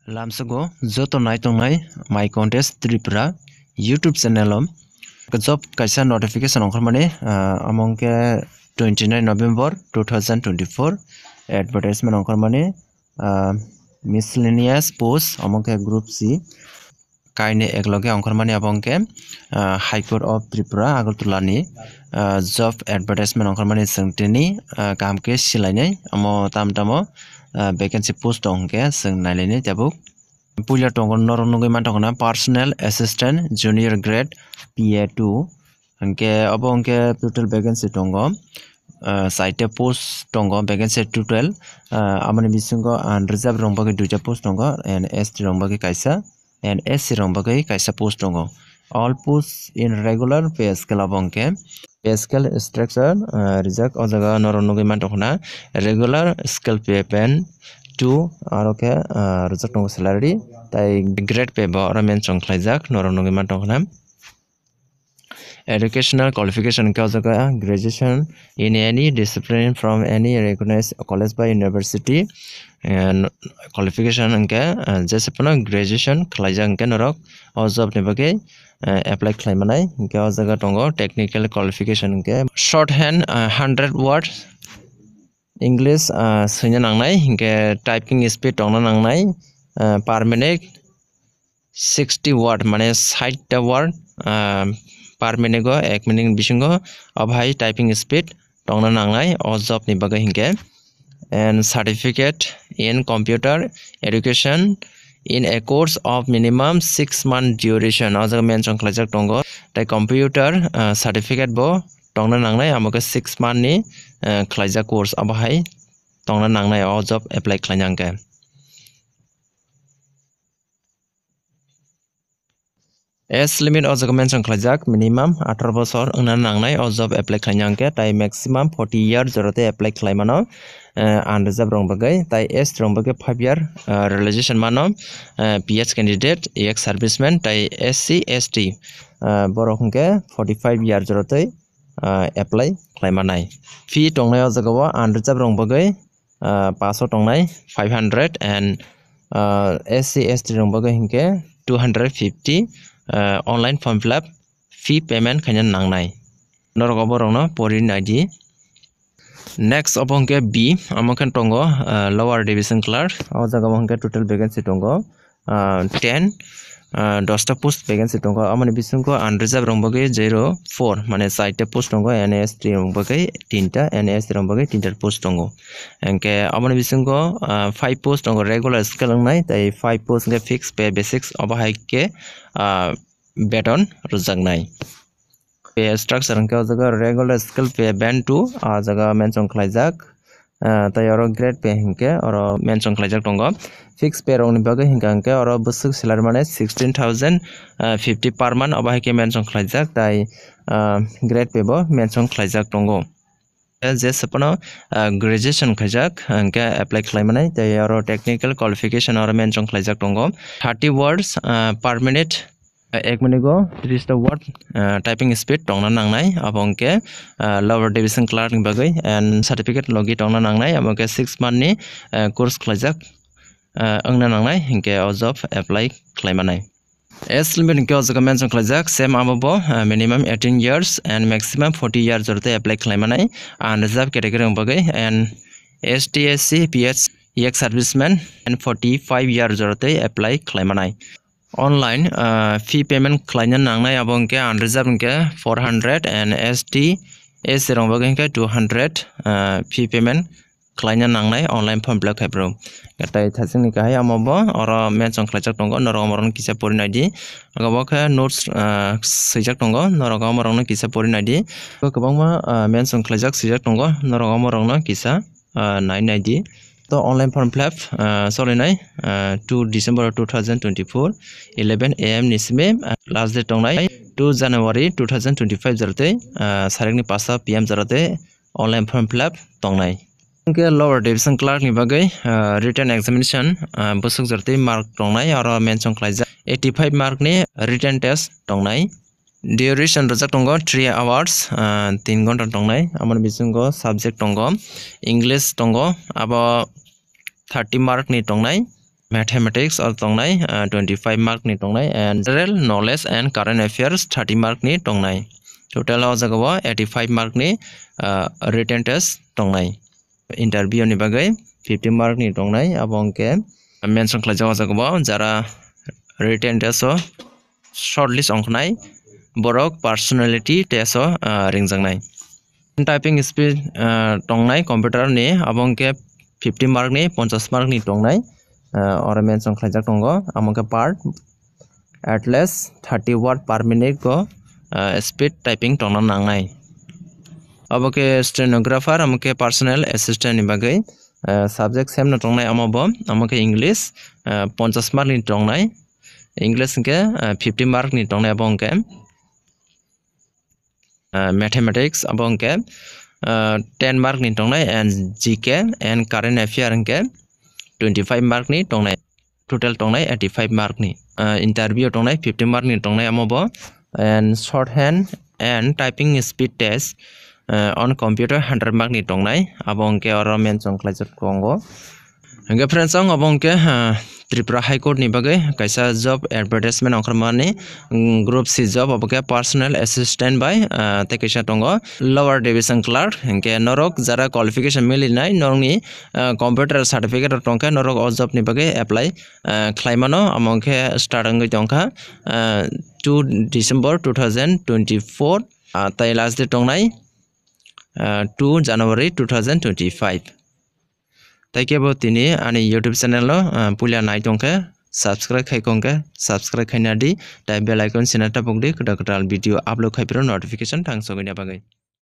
Lamsago joto naitongnai my contest Tripura YouTube channel job kaisa notification ongkharmani amongke 29 November 2024 advertisement ongkharmani miscellaneous post amongke group C kaine ekloge ongkharmani abongke High Court of Tripura Agartala ni job advertisement ongkharmani sengtini kamke silainai amo tamtamo vacancy post ongke seng nailani tabuk puila tongo norongoi mantokna personal assistant junior grade PA2 anke abo anke total vacancy tongo site post tongo vacancy total amani bisingo unreserved rongbagi duita post tongo and ST rongbagi kaisa and SC rongbagi kaisa post tongo all posts in regular pay scale abongke pay scale structure reject ojaga norongoi mantokna regular scale pay pen 2 aroke reject tongo salary tai grade pay bo mention khlaijak norongoi mantokna educational qualification kajaga graduation in any discipline from any recognized college by university and qualification anke jesepano graduation khlaijak anke norok o job ni bage apply khlaimanai anke o jaga tongo technical qualification anke shorthand 100 words English singna nangnai anke typing speed tongna nangnai per minute 60 word mane 60 ta word per minute go 1 minute bisingo abhai typing speed tongna nangnai o job ni bagai hinge and certificate in computer education in a course of minimum 6 month duration aja mention khlajak tongo tai computer certificate bo tongna nangnai amaka 6 month ni khlajak course abhai tongna nangnai o job apply khlainangke Age limit o jaga mention khlajak minimum 18 bosor ongna nangnai o job apply khlainangke tai maximum 40 year jorote apply khlaimano unreserved rongbagai tai age rongbagai 5 year realization mano PH candidate ex serviceman tai SC ST borok hingke 45 year jorote apply khlaimanai fee tongnai o jaga o unreserved rongbagai paso tongnai 500 and SC ST rongbagai hingke 250 online form fill up fee payment khaina nangnai norok borokno porin ID next obongke B amokhan tongo lower division clerk o jaga obongke total vacancy tongo 10 10 post vacancy tongo amani bisingo unreserved rongbagi 04 mane site post tongo NS3 rongbagi 3 ta NS rongbagi 3 ta post tongo enke amani bisingo 5 post tongo regular scale nai tai 5 post nge fixed pay basics obahai ke beton rujaknai pay structure enke jaga regular scale pay band 2 jaga mention khlaijak tai oro grade pay hinke oro mention khlaijak tongo fixed pay rong ni bagai hinka anke oro busuk salary mane 16050 per month obahai ke mention khlaijak tai grade pay bo mention khlaijak tongo je sapano graduation khaijak anke apply khlaimanai tai oro technical qualification oro mention khlaijak tongo 30 words per minute 1 minute go 30 ta word typing speed tongna nangnai abongke lower division clerk ni bagai and certificate logi tongna nangnai abongke 6 month ni course khlaijak angna nangnai hinke o job apply khlaimanai age limit hinke o jaga mention khlaijak same amabo minimum 18 years and maximum 40 years jorote apply khlaimanai unreserved category bagai and ST SC PH ex serviceman and 45 years jorote apply khlaimanai online fee payment khlaina nangnai abongke unreserved ke 400 and ST SC rongbagi ke 200 fee payment khlaina nangnai online form fill up khaibro tai thasingni kahai amobo oro mention khlaijak tongo norogomorong kisa porin ID agabokhe notes sijak tongo norogomorong kisa porin ID kwbangma mention khlaijak sijak tongo norogomorong kisa 9 ID to online form fill up solinai 2 December 2024 11 AM nisme last date tongnai 2 January 2025 jarte sarekni 5 PM jarte online form fill up tongnai के lower division clerk ni bagai written examination busuk jarte mark tongnai aro mention khlaijak 85 mark ni written test tongnai duration rojak tongo 3 hours 3 ghonta tongnai amoni bisingo subject tongo English tongo abo 30 mark ni tongnai mathematics or tongnai 25 mark ni tongnai and general knowledge and current affairs 30 mark ni tongnai total o jagao 85 mark ni written test tongnai interview ni bagai 50 mark ni tongnai abongke mention khlajak o jagao jara written test o shortlist ongkhnai borok personality test o ringjangnai typing speed tongnai computer ni abongke 50 mark ni 50 mark ni tongnai or mention khlajak tongo amongke part at least 30 word per minute ko speed typing tongna nangnai aboke stenographer amongke personal assistant ni bagai subject same na tongnai amobo amongke english 50 mark ni tongnai english ke 50 mark ni tongnai abongke mathematics abongke 10 mark ni tongnai and gk and current affair ke 25 mark ni tongnai total tongnai 85 mark ni interview tongnai 50 mark ni tongnai amobo and shorthand and typing speed test on computer 100 mark ni tongnai abongke oro mention khlaijak tongo hingga friends ang abongke Tripura High Court ni bagai kaisa job advertisement ongkharmani group C job aboke personal assistant by te kaisa tongo lower division clerk hingke norok jara qualification milinai norni computer certificate tongka norok o job ni bagai apply khlaimano amongke start angoi tongka 2 December 2024 tai last date tongnai 2 January 2025 taikebo tini ani YouTube channel lo pulia nai tongke subscribe khai kongke subscribe khaina di tai bell icon sinata pokdi kota video upload khaipro notification thang sogina bagai